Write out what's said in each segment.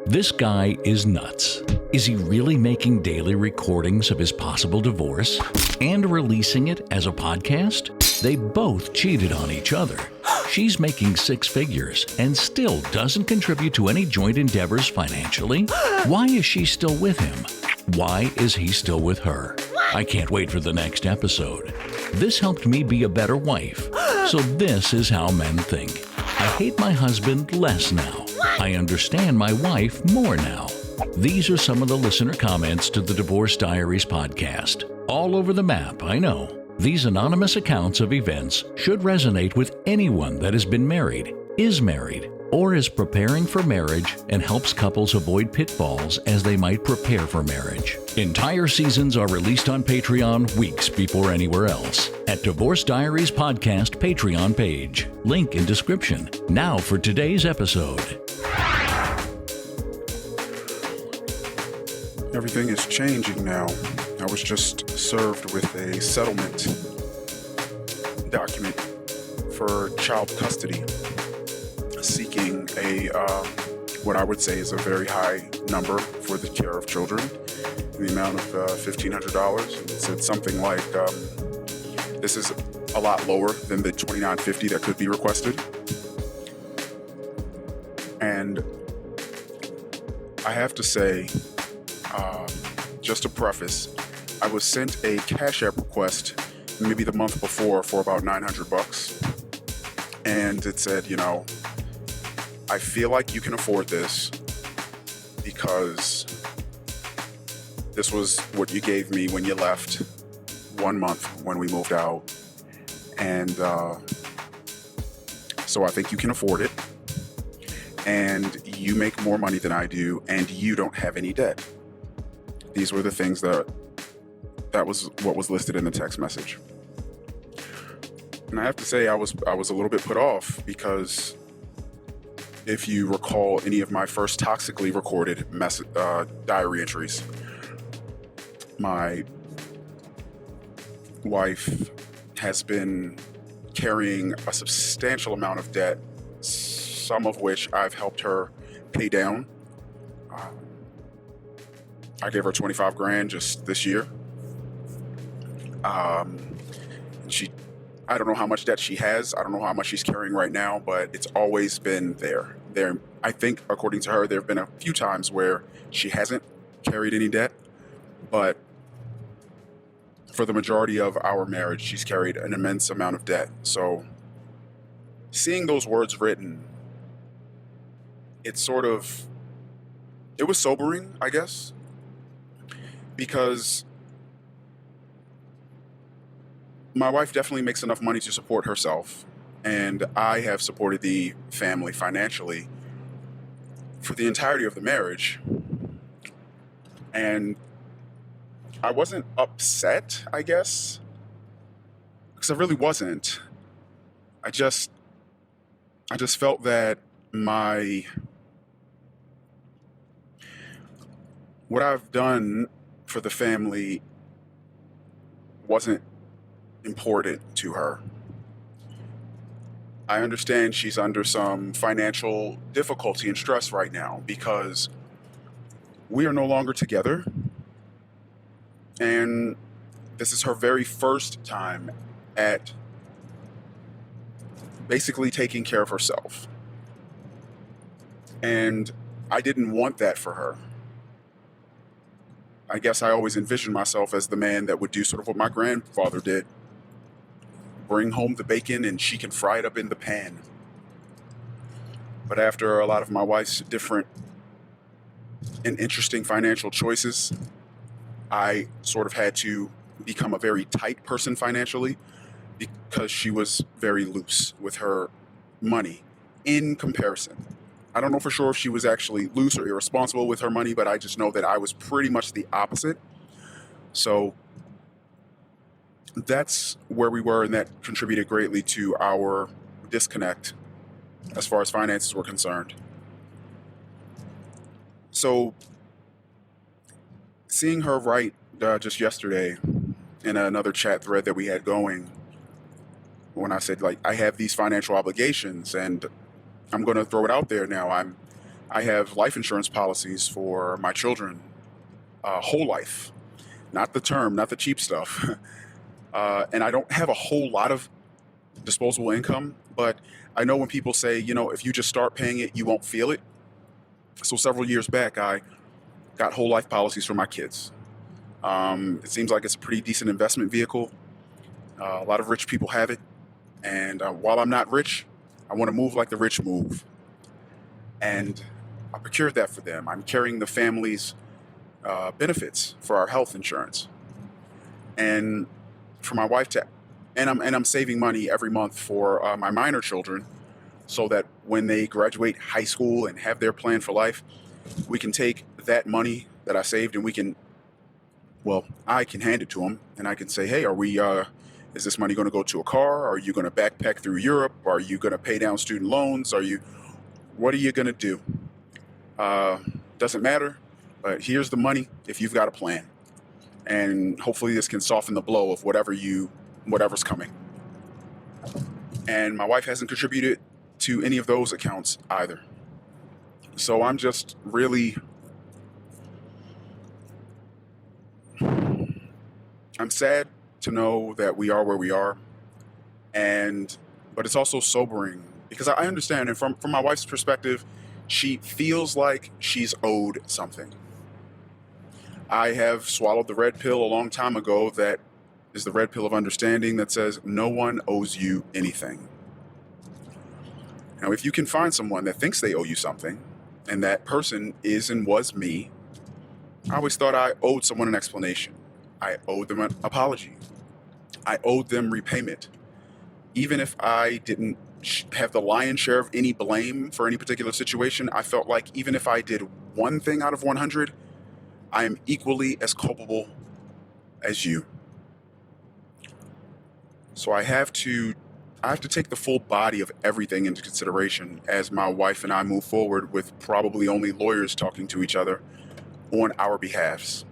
This guy is nuts. Is he really making daily recordings of his possible divorce and releasing it as a podcast? They both cheated on each other. She's making six figures and still doesn't contribute to any joint endeavors financially. Why is she still with him? Why is he still with her? I can't wait for the next episode. This helped me be a better wife. So this is how men think. I hate my husband less now. I understand my wife more now. These are some of the listener comments to the Divorce Diaries podcast. All over the map, I know. These anonymous accounts of events should resonate with anyone that has been married, is married, or is preparing for marriage and helps couples avoid pitfalls as they might prepare for marriage. Entire seasons are released on Patreon weeks before anywhere else at Divorce Diaries Podcast Patreon page. Link in description. Now for today's episode. Everything is changing now. I was just served with a settlement document for child custody, seeking a what I would say is a very high number for the care of children, in the amount of $1,500. And it said something like, this is a lot lower than the $2,950 that could be requested. And I have to say, just to preface, I was sent a Cash App request maybe the month before for about $900. And it said, I feel like you can afford this because this was what you gave me when you left 1 month when we moved out. And so I think you can afford it. And you make more money than I do, and you don't have any debt. These were the things that was what was listed in the text message. And I have to say, I was a little bit put off because if you recall any of my first toxically recorded diary entries, my wife has been carrying a substantial amount of debt, some of which I've helped her pay down. I gave her $25,000 just this year. I don't know how much debt she has. I don't know how much she's carrying right now, but it's always been there. I think, according to her, there have been a few times where she hasn't carried any debt, but for the majority of our marriage, she's carried an immense amount of debt. So seeing those words written, it was sobering, I guess, because my wife definitely makes enough money to support herself, and I have supported the family financially for the entirety of the marriage. And I wasn't upset, I guess, because I really wasn't. I just felt that what I've done for the family wasn't important to her. I understand she's under some financial difficulty and stress right now because we are no longer together. And this is her very first time at basically taking care of herself. And I didn't want that for her. I guess I always envisioned myself as the man that would do sort of what my grandfather did. Bring home the bacon and she can fry it up in the pan. But after a lot of my wife's different and interesting financial choices, I sort of had to become a very tight person financially because she was very loose with her money in comparison. I don't know for sure if she was actually loose or irresponsible with her money, but I just know that I was pretty much the opposite. So that's where we were, and that contributed greatly to our disconnect as far as finances were concerned. So seeing her write just yesterday in another chat thread that we had going, when I said, like, I have these financial obligations and I'm going to throw it out there now. I'm I have life insurance policies for my children, whole life, not the term, not the cheap stuff. And I don't have a whole lot of disposable income, but I know when people say, if you just start paying it, you won't feel it. So several years back, I got whole life policies for my kids. It seems like it's a pretty decent investment vehicle. A lot of rich people have it. And while I'm not rich, I want to move like the rich move. And I procured that for them. I'm carrying the family's benefits for our health insurance. And for my wife and I'm saving money every month for my minor children so that when they graduate high school and have their plan for life, we can take that money that I saved and I can hand it to them and I can say, hey, is this money going to go to a car? Are you going to backpack through Europe? Are you going to pay down student loans? What are you going to do? Doesn't matter, but here's the money if you've got a plan. And hopefully this can soften the blow of whatever's coming. And my wife hasn't contributed to any of those accounts either. So I'm just really, I'm sad to know that we are where we are. But it's also sobering because I understand, and from my wife's perspective, she feels like she's owed something. I have swallowed the red pill a long time ago that is the red pill of understanding that says no one owes you anything. Now, if you can find someone that thinks they owe you something, and that person is and was me, I always thought I owed someone an explanation. I owed them an apology. I owed them repayment. Even if I didn't have the lion's share of any blame for any particular situation, I felt like even if I did one thing out of 100, I am equally as culpable as you. So I have to take the full body of everything into consideration as my wife and I move forward with probably only lawyers talking to each other on our behalves.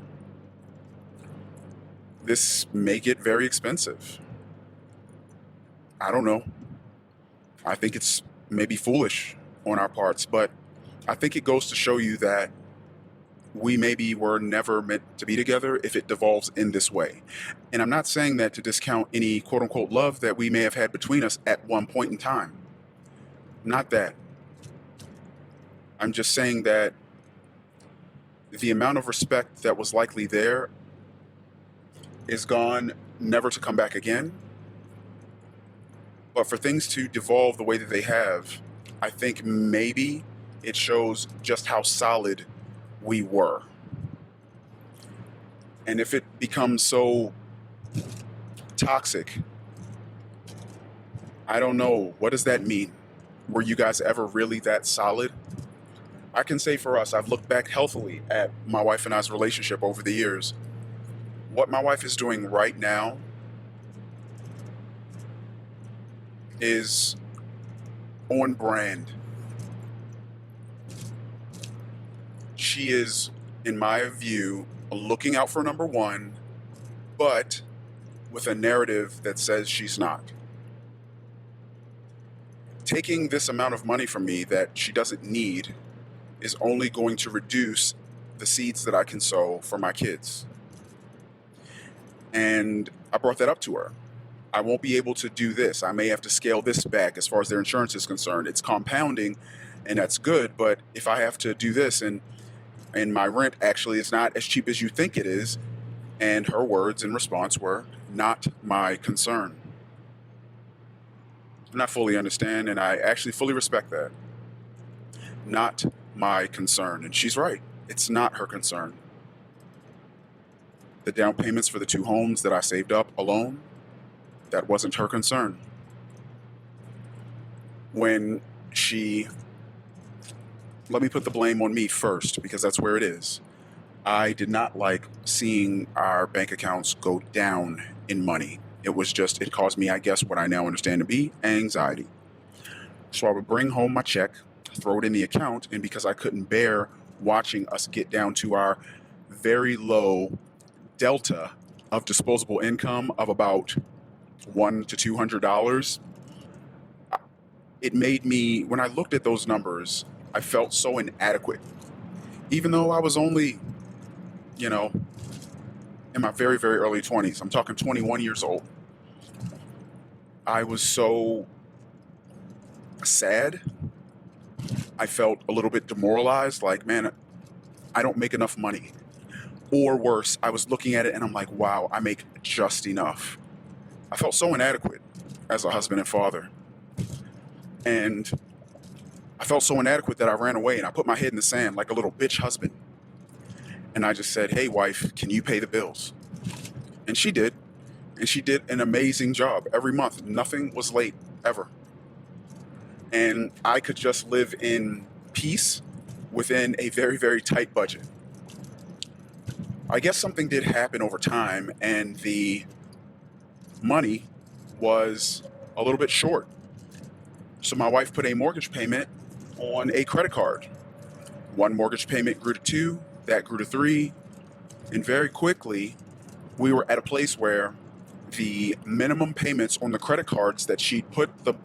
This may get very expensive. I don't know. I think it's maybe foolish on our parts, but I think it goes to show you that we maybe were never meant to be together if it devolves in this way. And I'm not saying that to discount any quote unquote love that we may have had between us at one point in time. Not that. I'm just saying that the amount of respect that was likely there is gone, never to come back again. But for things to devolve the way that they have, I think maybe it shows just how solid we were. And if it becomes so toxic, I don't know. What does that mean? Were you guys ever really that solid? I can say for us, I've looked back healthily at my wife and I's relationship over the years. What my wife is doing right now is on brand. She is, in my view, looking out for number one, but with a narrative that says she's not. Taking this amount of money from me that she doesn't need is only going to reduce the seeds that I can sow for my kids. And I brought that up to her. I won't be able to do this. I may have to scale this back as far as their insurance is concerned. It's compounding, and that's good, but if I have to do this and my rent actually is not as cheap as you think it is, and her words in response were, not my concern. And I fully understand, and I actually fully respect that. Not my concern. And she's right. It's not her concern. The down payments for the 2 homes that I saved up alone, that wasn't her concern. Let me put the blame on me first, because that's where it is. I did not like seeing our bank accounts go down in money. It caused me, I guess, what I now understand to be anxiety. So I would bring home my check, throw it in the account, and because I couldn't bear watching us get down to our very low delta of disposable income of about $100 to $200, it made me, when I looked at those numbers, I felt so inadequate. Even though I was only, you know, in my very, very early 20s, I'm talking 21 years old, I was so sad. I felt a little bit demoralized, like, man, I don't make enough money. Or worse, I was looking at it and I'm like, wow, I make just enough. I felt so inadequate as a husband and father. And I felt so inadequate that I ran away and I put my head in the sand like a little bitch husband. And I just said, hey, wife, can you pay the bills? And she did. And she did an amazing job every month. Nothing was late, ever. And I could just live in peace within a very, very tight budget. I guess something did happen over time, and the money was a little bit short. So my wife put a mortgage payment on a credit card. One mortgage payment grew to two, that grew to three, and very quickly we were at a place where the minimum payments on the credit cards that she put the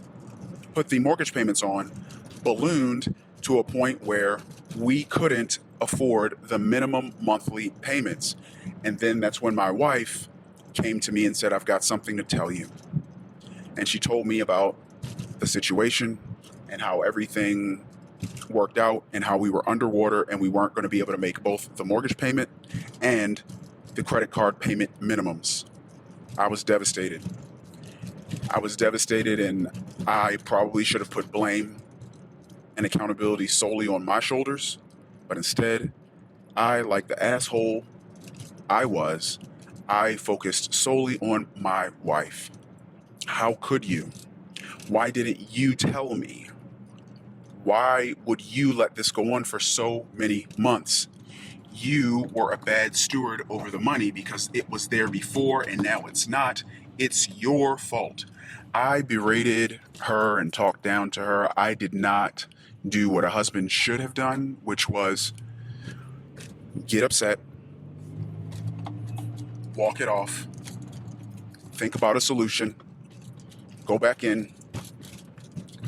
mortgage payments on ballooned to a point where we couldn't afford the minimum monthly payments. And then that's when my wife came to me and said, I've got something to tell you. And she told me about the situation and how everything worked out and how we were underwater and we weren't going to be able to make both the mortgage payment and the credit card payment minimums. I was devastated. And I probably should have put blame and accountability solely on my shoulders. But instead, like the asshole I focused solely on my wife. How could you? Why didn't you tell me? Why would you let this go on for so many months? You were a bad steward over the money because it was there before and now it's not. It's your fault. I berated her and talked down to her. I did not do what a husband should have done, which was get upset, walk it off, think about a solution, go back in,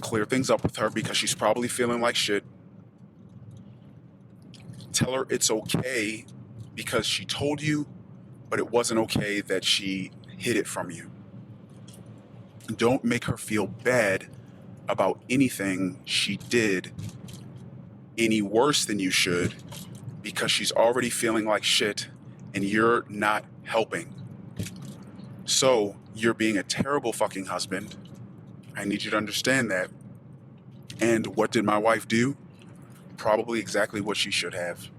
clear things up with her because she's probably feeling like shit. Tell her it's okay because she told you, but it wasn't okay that she hid it from you. Don't make her feel bad about anything she did any worse than you should because she's already feeling like shit and you're not helping. So you're being a terrible fucking husband. I need you to understand that. And what did my wife do? Probably exactly what she should have.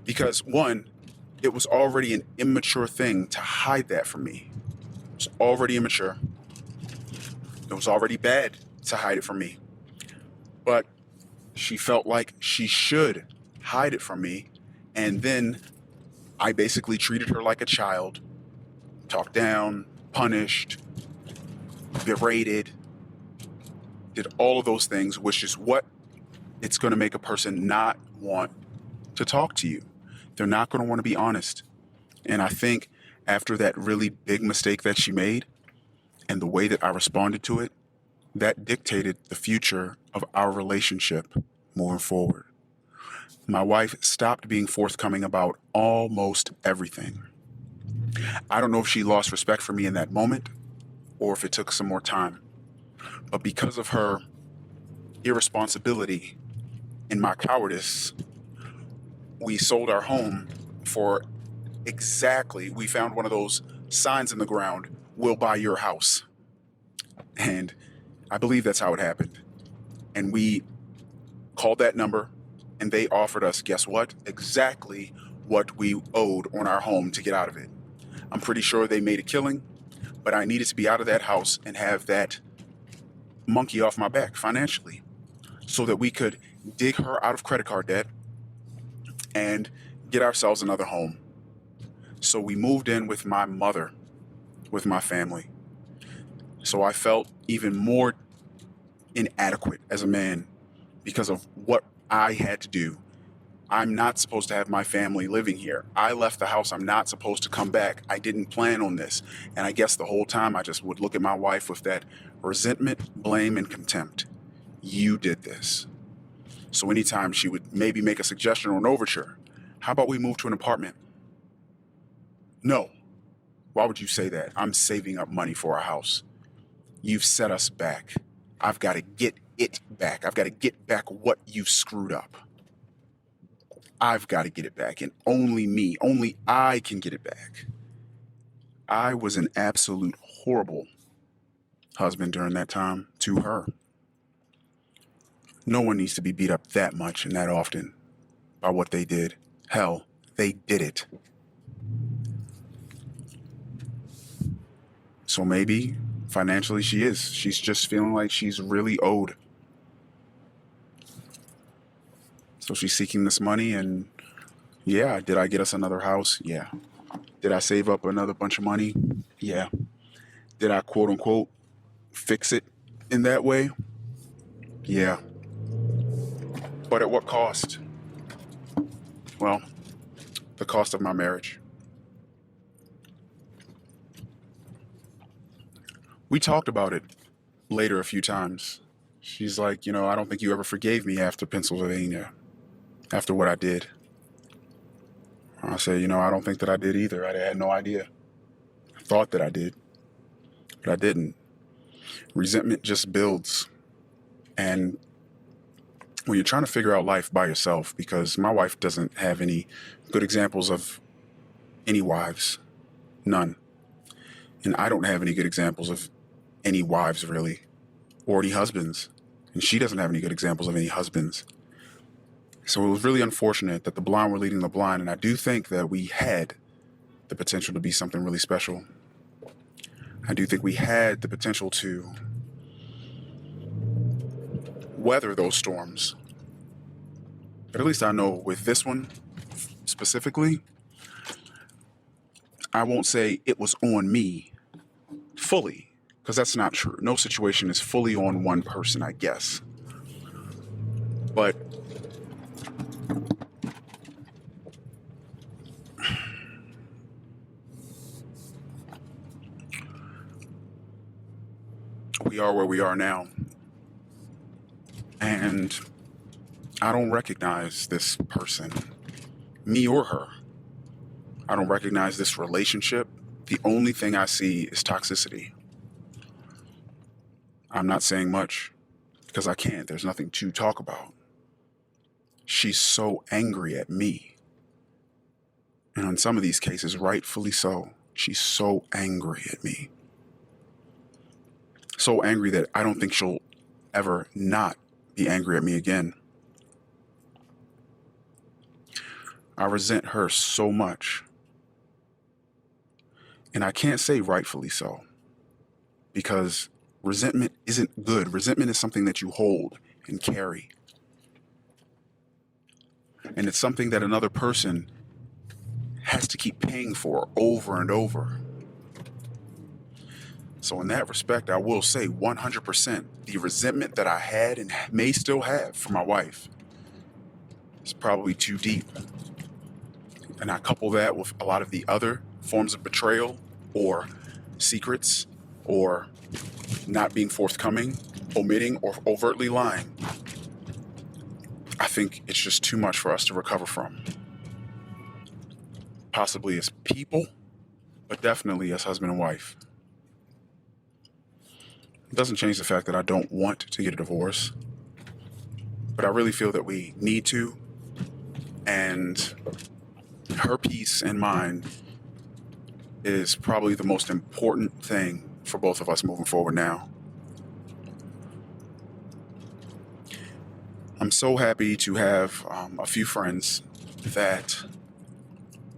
Because one, it was already an immature thing to hide that from me. It was already immature. It was already bad to hide it from me. But she felt like she should hide it from me. And then I basically treated her like a child, talked down, punished, berated, did all of those things, which is what it's going to make a person not want to talk to you. They're not going to want to be honest. And I think after that really big mistake that she made and the way that I responded to it, that dictated the future of our relationship moving forward. My wife stopped being forthcoming about almost everything. I don't know if she lost respect for me in that moment or if it took some more time. But because of her irresponsibility and my cowardice, we sold our home for we found one of those signs in the ground, "We'll buy your house." And I believe that's how it happened. And we called that number and they offered us, guess what? Exactly what we owed on our home to get out of it. I'm pretty sure they made a killing, but I needed to be out of that house and have that monkey off my back financially so that we could dig her out of credit card debt and get ourselves another home. So we moved in with my mother, with my family. So I felt even more inadequate as a man because of what I had to do. I'm not supposed to have my family living here. I left the house. I'm not supposed to come back. I didn't plan on this. And I guess the whole time I just would look at my wife with that resentment, blame, and contempt. You did this. So anytime she would maybe make a suggestion or an overture, how about we move to an apartment? No. Why would you say that? I'm saving up money for a house. You've set us back. I've got to get it back. I've got to get back what you've screwed up. I've got to get it back. And only me, only I can get it back. I was an absolute horrible husband during that time to her. No one needs to be beat up that much and that often by what they did. Hell, they did it. So maybe financially she's just feeling like she's really owed. So she's seeking this money, and yeah, did I get us another house? Yeah. Did I save up another bunch of money? Yeah. Did I quote unquote fix it in that way? Yeah. But at what cost? Well, the cost of my marriage. We talked about it later a few times. She's like, I don't think you ever forgave me after Pennsylvania, after what I did. I said, I don't think that I did either. I had no idea. I thought that I did, but I didn't. Resentment just builds. And when you're trying to figure out life by yourself, because my wife doesn't have any good examples of any wives, none. And I don't have any good examples of any wives, really, or any husbands. And she doesn't have any good examples of any husbands. So it was really unfortunate that the blind were leading the blind. And I do think that we had the potential to be something really special. I do think we had the potential to weather those storms. But at least I know with this one specifically, I won't say it was on me fully, because that's not true. No situation is fully on one person, I guess. But we are where we are now. And I don't recognize this person, me or her. I don't recognize this relationship. The only thing I see is toxicity. I'm not saying much because I can't. There's nothing to talk about. She's so angry at me. And in some of these cases, rightfully so. She's so angry at me. So angry that I don't think she'll ever not be angry at me again. I resent her so much. And I can't say rightfully so, because resentment isn't good. Resentment is something that you hold and carry. And it's something that another person has to keep paying for over and over. So in that respect, I will say 100% the resentment that I had and may still have for my wife is probably too deep. And I couple that with a lot of the other forms of betrayal or secrets or not being forthcoming, omitting, or overtly lying. I think it's just too much for us to recover from. Possibly as people, but definitely as husband and wife. It doesn't change the fact that I don't want to get a divorce, but I really feel that we need to, and her peace and mine is probably the most important thing for both of us moving forward now. I'm so happy to have a few friends that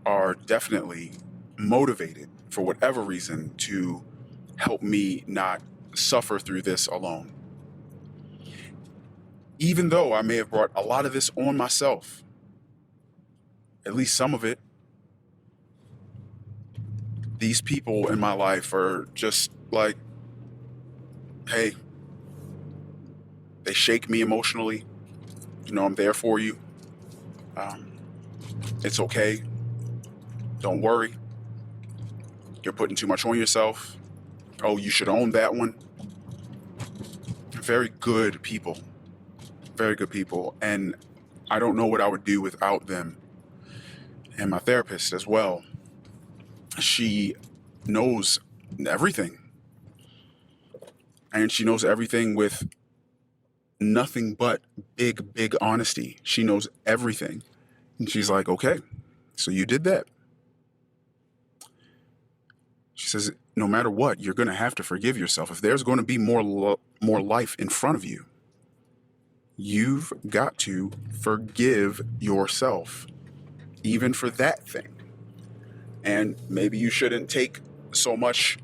are definitely motivated for whatever reason to help me not suffer through this alone. Even though I may have brought a lot of this on myself, at least some of it, these people in my life are just like, hey, they shake me emotionally. I'm there for you. It's okay. Don't worry. You're putting too much on yourself. Oh, you should own that one. Very good people. very good people. And I don't know what I would do without them. And my therapist as well. She knows everything. And she knows everything with nothing but big honesty. She knows everything. And she's like, okay, so you did that. She says, no matter what, you're going to have to forgive yourself. If there's going to be more life in front of you, you've got to forgive yourself, even for that thing. And maybe you shouldn't take so much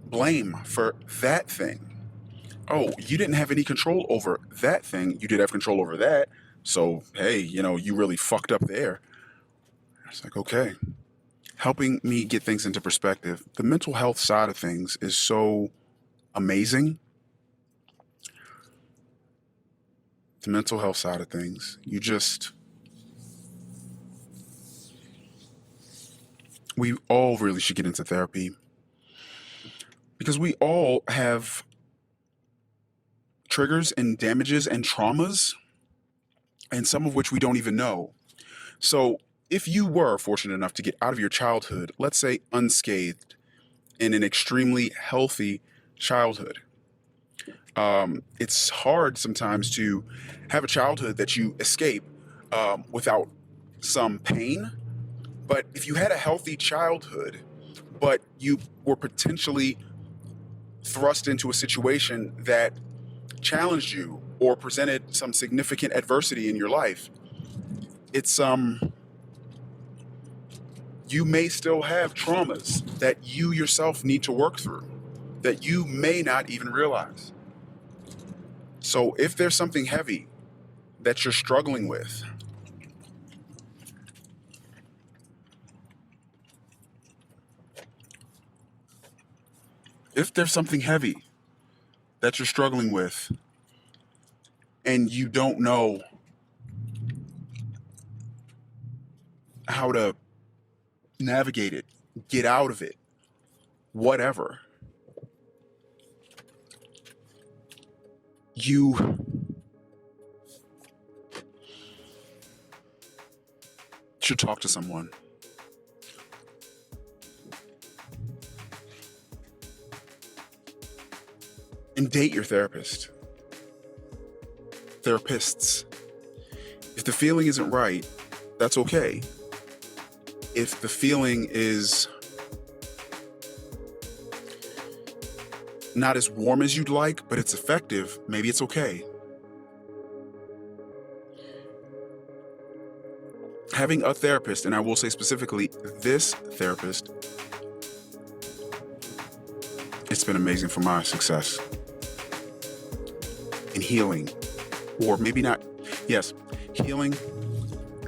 blame for that thing. Oh, you didn't have any control over that thing. You did have control over that. So, hey, you really fucked up there. It's like, okay. Helping me get things into perspective. The mental health side of things is so amazing. The mental health side of things. We all really should get into therapy. Because we all have triggers and damages and traumas, and some of which we don't even know. So if you were fortunate enough to get out of your childhood, let's say unscathed, in an extremely healthy childhood, it's hard sometimes to have a childhood that you escape without some pain. But if you had a healthy childhood, but you were potentially thrust into a situation that challenged you or presented some significant adversity in your life, it's you may still have traumas that you yourself need to work through that you may not even realize. So if there's something heavy that you're struggling with, and you don't know how to navigate it, get out of it, whatever, you should talk to someone. And date your therapists. If the feeling isn't right, that's okay. If the feeling is not as warm as you'd like, but it's effective, maybe it's okay. Having a therapist, and I will say specifically this therapist, it's been amazing for my success in healing, or maybe not, yes, healing,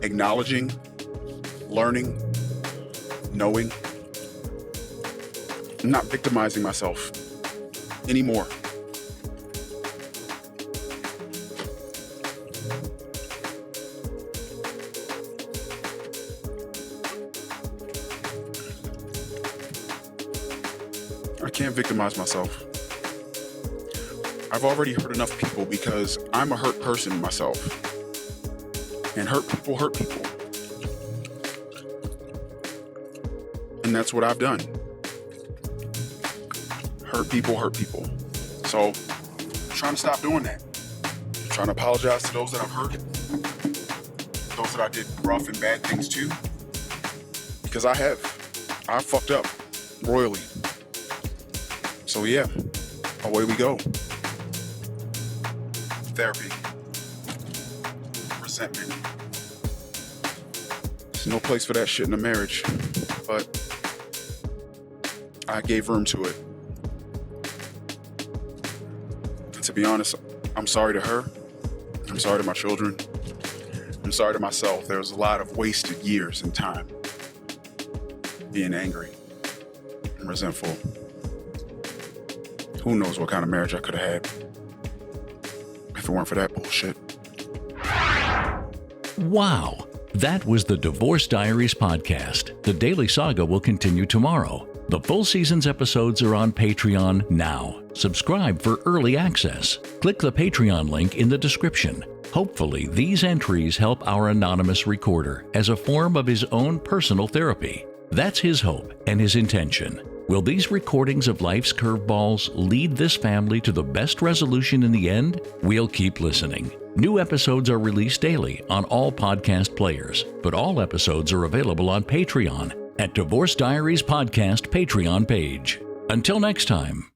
acknowledging, learning, knowing, not victimizing myself anymore. I can't victimize myself. I've already hurt enough people because I'm a hurt person myself. And hurt people hurt people. And that's what I've done. Hurt people hurt people. So I'm trying to stop doing that. I'm trying to apologize to those that I've hurt. Those that I did rough and bad things to. Because I fucked up royally. So yeah, away we go. Therapy. Resentment. There's no place for that shit in a marriage. But I gave room to it. And to be honest, I'm sorry to her. I'm sorry to my children. I'm sorry to myself. There was a lot of wasted years and time being angry and resentful. Who knows what kind of marriage I could have had if it weren't for that bullshit. Wow. That was the Divorce Diaries podcast. The Daily Saga will continue tomorrow. The full season's episodes are on Patreon now. Subscribe for early access. Click the Patreon link in the description. Hopefully, these entries help our anonymous recorder as a form of his own personal therapy. That's his hope and his intention. Will these recordings of life's curveballs lead this family to the best resolution in the end? We'll keep listening. New episodes are released daily on all podcast players, but all episodes are available on Patreon at Divorce Diaries Podcast Patreon page. Until next time.